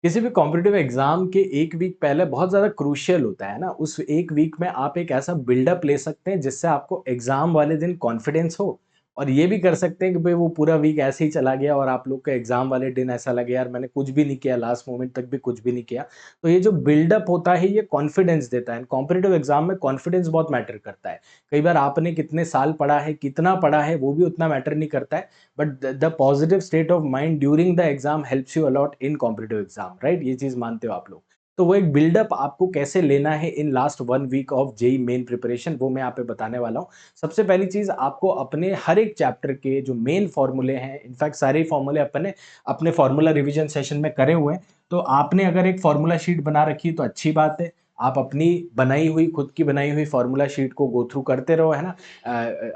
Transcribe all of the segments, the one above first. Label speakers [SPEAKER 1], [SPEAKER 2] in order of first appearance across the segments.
[SPEAKER 1] किसी भी competitive exam के 1 वीक पहले बहुत ज़्यादा क्रूशियल होता है ना, उस 1 वीक में आप एक ऐसा बिल्डअप ले सकते हैं जिससे आपको एग्ज़ाम वाले दिन कॉन्फिडेंस हो और ये भी कर सकते हैं कि भई वो पूरा वीक ऐसे ही चला गया और आप लोग का एग्ज़ाम वाले दिन ऐसा लगे यार मैंने कुछ भी नहीं किया, लास्ट मोमेंट तक भी कुछ भी नहीं किया। तो ये जो बिल्डअप होता है ये कॉन्फिडेंस देता है। कॉम्पिटिटिव एग्ज़ाम में कॉन्फिडेंस बहुत मैटर करता है। कई बार आपने कितने साल पढ़ा है, कितना पढ़ा है, वो भी उतना मैटर नहीं करता है। But the positive state of mind during the exam helps you a lot in competitive exam, right? ये चीज मानते हो आप लोग? तो वो एक बिल्डअप आपको कैसे लेना है in last 1 week of JEE Main preparation, वो मैं यहाँ पे बताने वाला हूँ। सबसे पहली चीज, आपको अपने हर एक चैप्टर के जो मेन फॉर्मूले हैं, इनफैक्ट सारे फॉर्मूले अपने अपने फॉर्मूला रिवीजन सेशन में करे हुए हैं। तो आपने अगर एक फॉर्मूला शीट बना रखी है तो अच्छी बात है। आप अपनी बनाई हुई, खुद की बनाई हुई फॉर्मूला शीट को गो थ्रू करते रहो, है ना?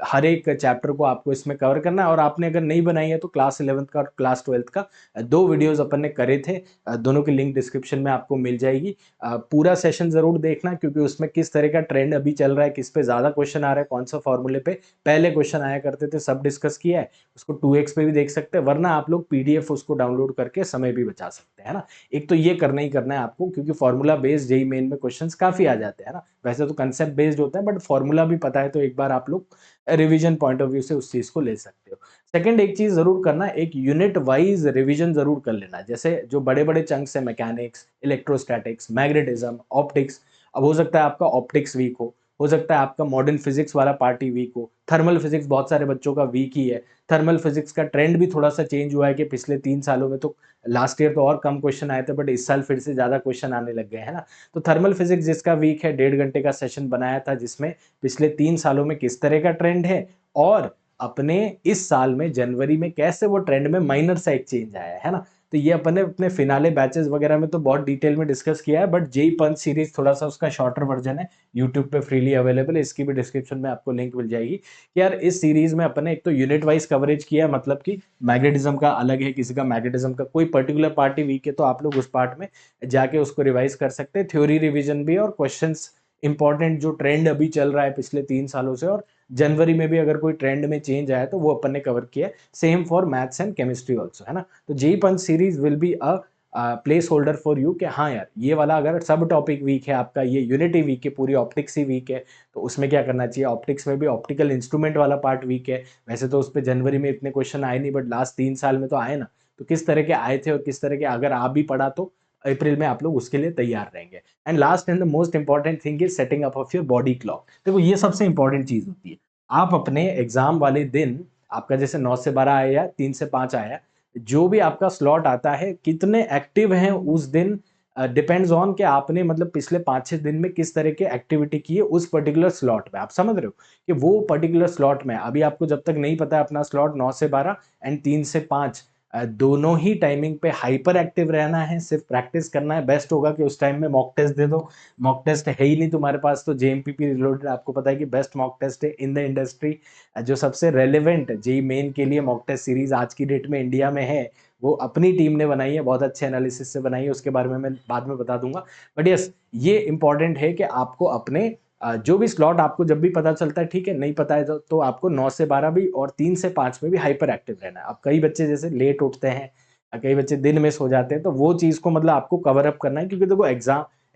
[SPEAKER 1] हर एक चैप्टर को आपको इसमें कवर करना है। और आपने अगर नहीं बनाई है तो क्लास 11th का और क्लास 12th का 2 वीडियोस अपन ने करे थे। दोनों की लिंक डिस्क्रिप्शन में आपको मिल जाएगी। पूरा सेशन ज़रूर देखना क्योंकि उसमें किस तरह का ट्रेंड अभी चल रहा है, किस पे ज़्यादा क्वेश्चन आ रहा है, कौन सा फॉर्मूले पे पहले क्वेश्चन आया करते थे, सब डिस्कस किया है। उसको 2x पे भी देख सकते हैं, वरना आप लोग पीडीएफ उसको डाउनलोड करके समय भी बचा सकते हैं, है ना? एक तो ये करना ही करना है आपको, क्योंकि फॉर्मूला बेस्ड जेईई मेन में क्वेश्चंस काफ़ी आ जाते हैं ना। वैसे तो कंसेप्ट बेस्ड होता है बट फॉर्मूला भी पता है तो एक बार आप लोग रिवीजन पॉइंट ऑफ व्यू से उस चीज को ले सकते हो। सेकंड, एक चीज जरूर करना, एक यूनिट वाइज रिवीजन जरूर कर लेना। जैसे जो बड़े बड़े चंक्स है, मैकेनिक्स, इलेक्ट्रोस्टैटिक्स, मैग्नेटिज्म, ऑप्टिक्स। अब हो सकता है आपका ऑप्टिक्स वीक हो सकता है आपका मॉडर्न फिजिक्स वाला पार्ट ही वीक हो, थर्मल फिजिक्स बहुत सारे बच्चों का वीक ही है। थर्मल फिजिक्स का ट्रेंड भी थोड़ा सा चेंज हुआ है कि पिछले 3 सालों में तो लास्ट ईयर तो और कम क्वेश्चन आए थे बट इस साल फिर से ज्यादा क्वेश्चन आने लग गए, है ना? तो थर्मल फिजिक्स जिसका वीक है, 1.5 घंटे का सेशन बनाया था जिसमें पिछले 3 सालों में किस तरह का ट्रेंड है और अपने इस साल में जनवरी में कैसे वो ट्रेंड में माइनर सा एक चेंज आया है ना। तो ये अपने अपने फिनाले बैचेस वगैरह में तो बहुत डिटेल में डिस्कस किया है, बट जेई पंच सीरीज थोड़ा सा उसका शॉर्टर वर्जन है, यूट्यूब पे फ्रीली अवेलेबल है। इसकी भी डिस्क्रिप्शन में आपको लिंक मिल जाएगी कि यार इस सीरीज में अपने एक तो यूनिट वाइज कवरेज किया है, मतलब कि मैग्नेटिज्म का अलग है, किसी का मैग्नेटिज्म का कोई पर्टिकुलर पार्ट ही वीक है तो आप लोग उस पार्ट में जाके उसको रिवाइज कर सकते हैं। थ्योरी रिवीजन भी और क्वेश्चंस इंपॉर्टेंट जो ट्रेंड अभी चल रहा है पिछले 3 सालों से, और जनवरी में भी अगर कोई ट्रेंड में चेंज आया तो वो अपन ने कवर किया है। Same for maths and chemistry also, है ना? तो JEE punch series will be a placeholder for you कि हाँ यार ये वाला अगर सब टॉपिक वीक है आपका, ये यूनिटी वीक है, पूरी ऑप्टिक्स ही वीक है, तो उसमें क्या करना चाहिए? ऑप्टिक्स में भी ऑप्टिकल इंस्ट्रूमेंट वाला पार्ट वीक है। वैसे तो उस पर जनवरी में इतने क्वेश्चन आए नहीं बट लास्ट 3 साल में तो आए ना। तो किस तरह के आए थे और किस तरह के अगर आप भी पढ़ा तो अप्रैल में आप लोग उसके लिए तैयार रहेंगे। And last and the most important thing is setting up of your body clock. देखो ये सबसे इंपॉर्टेंट चीज होती है। आप अपने एग्जाम वाले दिन, आपका जैसे 9 से 12 आया या 3 से 5 आया, जो भी आपका स्लॉट आता है, कितने एक्टिव हैं उस दिन डिपेंड्स ऑन कि आपने मतलब पिछले 5-6 दिन में किस तरह की एक्टिविटी की है उस पर्टिकुलर स्लॉट में। आप समझ रहे हो कि वो पर्टिकुलर स्लॉट में अभी आपको जब तक नहीं पता है अपना स्लॉट 9 से 12 एंड 3 से 5, दोनों ही टाइमिंग पे हाइपर एक्टिव रहना है, सिर्फ प्रैक्टिस करना है। बेस्ट होगा कि उस टाइम में मॉक टेस्ट दे दो। मॉक टेस्ट है ही नहीं तुम्हारे पास तो जेएमपीपी रिलोडेड आपको पता है कि बेस्ट मॉक टेस्ट है इन द इंडस्ट्री। जो सबसे रेलेवेंट जेई मेन के लिए मॉक टेस्ट सीरीज आज की डेट में इंडिया में है, वो अपनी टीम ने बनाई है, बहुत अच्छे एनालिसिस से बनाई है, उसके बारे में मैं बाद में बता दूंगा। बट यस, ये इंपॉर्टेंट है कि आपको अपने जो भी स्लॉट आपको जब भी पता चलता है, ठीक है, नहीं पता है तो आपको 9 से 12 भी और 3 से 5 में भी हाइपर एक्टिव रहना है। अब कई बच्चे जैसे लेट उठते हैं, कई बच्चे दिन में सो जाते हैं, तो वो चीज़ को मतलब आपको कवर अप करना है, क्योंकि देखो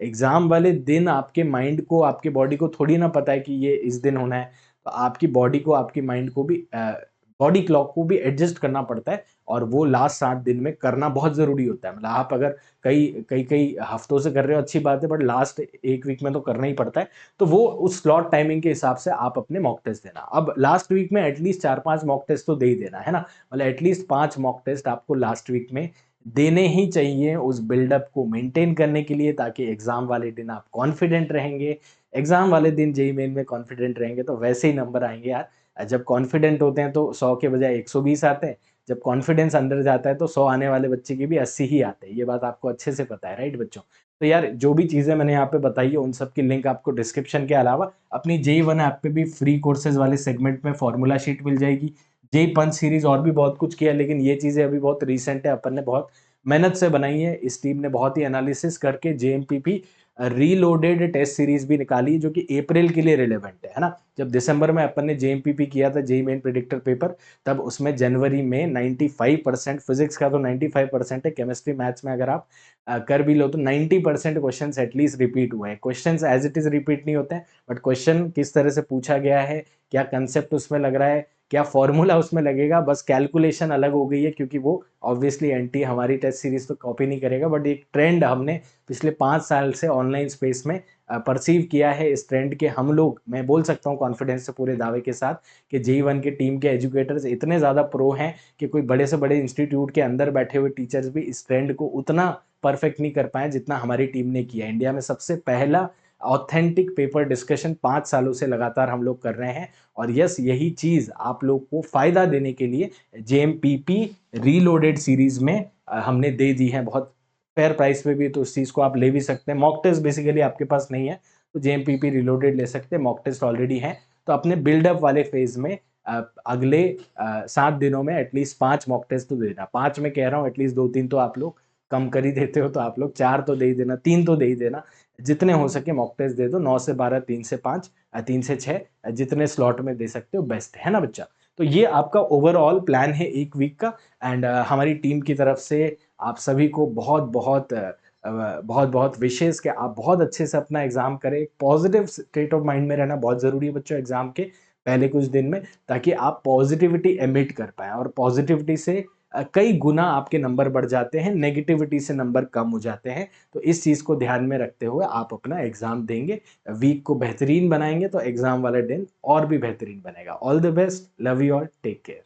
[SPEAKER 1] एग्जाम वाले दिन आपके माइंड को, आपके बॉडी को थोड़ी ना पता है कि ये इस दिन होना है। तो आपकी बॉडी को, आपकी माइंड को भी, बॉडी क्लॉक को भी एडजस्ट करना पड़ता है, और वो लास्ट 7 दिन में करना बहुत जरूरी होता है। मतलब आप अगर कई कई कई हफ्तों से कर रहे हो अच्छी बात है, बट लास्ट 1 वीक में तो करना ही पड़ता है। तो वो उस स्लॉट टाइमिंग के हिसाब से आप अपने मॉक टेस्ट देना। अब लास्ट वीक में एटलीस्ट 4-5 मॉक टेस्ट तो दे ही देना, है ना? मतलब एटलीस्ट 5 मॉक टेस्ट आपको लास्ट वीक में देने ही चाहिए उस बिल्डअप को मेंटेन करने के लिए, ताकि एग्जाम वाले दिन आप कॉन्फिडेंट रहेंगे। एग्जाम वाले दिन जेई मेन में कॉन्फिडेंट रहेंगे तो वैसे ही नंबर आएंगे यार। जब कॉन्फिडेंट होते हैं तो 100 के बजाय 120 आते हैं। जब कॉन्फिडेंस अंदर जाता है तो 100 आने वाले बच्चे की भी 80 ही आते हैं। ये बात आपको अच्छे से पता है, राइट बच्चों? तो यार जो भी चीजें मैंने यहाँ पे बताई है उन सब की लिंक आपको डिस्क्रिप्शन के अलावा अपनी जेई वन ऐप पे भी फ्री कोर्सेज वाले सेगमेंट में फॉर्मूला शीट मिल जाएगी। जेई पंच सीरीज और भी बहुत कुछ किया, लेकिन ये चीजें अभी बहुत रिसेंट है, अपन ने बहुत मेहनत से बनाई है इस टीम ने, बहुत ही एनालिसिस करके जेएमपीपी रीलोडेड टेस्ट सीरीज भी निकाली जो कि अप्रैल के लिए रिलेवेंट है ना। जब दिसंबर में अपन ने जेएमपीपी किया था, जेई मेन प्रेडिक्टर पेपर, तब उसमें जनवरी में 95% फिजिक्स का तो 95% है, केमिस्ट्री मैथ्स में अगर आप कर भी लो तो 90% क्वेश्चंस एटलीस्ट रिपीट हुए हैं। Questions as it is repeat नहीं होते हैं, बट क्वेश्चन किस तरह से पूछा गया है, क्या कंसेप्ट उसमें लग रहा है, क्या फॉर्मूला उसमें लगेगा, बस कैलकुलेशन अलग हो गई है, क्योंकि वो ऑब्वियसली एनटी हमारी टेस्ट सीरीज तो कॉपी नहीं करेगा, बट एक ट्रेंड हमने पिछले 5 साल से ऑनलाइन स्पेस में परसीव किया है। इस ट्रेंड के हम लोग, मैं बोल सकता हूँ कॉन्फिडेंस से पूरे दावे के साथ, कि जेई1 के टीम के एजुकेटर्स इतने ज़्यादा प्रो हैं कि कोई बड़े से बड़े इंस्टीट्यूट के अंदर बैठे हुए टीचर्स भी इस ट्रेंड को उतना परफेक्ट नहीं कर पाए जितना हमारी टीम ने किया। इंडिया में सबसे पहला ऑथेंटिक पेपर डिस्कशन 5 सालों से लगातार हम लोग कर रहे हैं, और यस यही चीज़ आप लोग को फायदा देने के लिए जेएमपीपी रीलोडेड सीरीज में हमने दे दी है, बहुत फेयर प्राइस पे भी, तो उस चीज़ को आप ले भी सकते हैं। मॉक टेस्ट बेसिकली आपके पास नहीं है तो जेएमपीपी रिलोडेड ले सकते हैं, मॉक टेस्ट ऑलरेडी है। तो अपने बिल्डअप वाले फेज में अगले 7 दिनों में एटलीस्ट 5 मॉक टेस्ट तो देना। 5 में कह रहा हूँ, एटलीस्ट 2-3 तो आप लोग कम कर ही देते हो, तो आप लोग 4 तो दे ही देना, 3 तो दे ही देना, जितने हो सके मॉक टेस्ट दे दो। 9 से 12, 3 से 5, 3 से 6, जितने स्लॉट में दे सकते हो बेस्ट है ना बच्चा। तो ये आपका ओवरऑल प्लान है एक वीक का। एंड हमारी टीम की तरफ से आप सभी को बहुत बहुत बहुत बहुत विशेष कि आप बहुत अच्छे से अपना एग्जाम करें। पॉजिटिव स्टेट ऑफ माइंड में रहना बहुत ज़रूरी है बच्चों एग्जाम के पहले कुछ दिन में, ताकि आप पॉजिटिविटी एमिट कर पाएँ, और पॉजिटिविटी से कई गुना आपके नंबर बढ़ जाते हैं, नेगेटिविटी से नंबर कम हो जाते हैं। तो इस चीज़ को ध्यान में रखते हुए आप अपना एग्जाम देंगे, वीक को बेहतरीन बनाएंगे तो एग्जाम वाला दिन और भी बेहतरीन बनेगा। All the best, love you all, take care.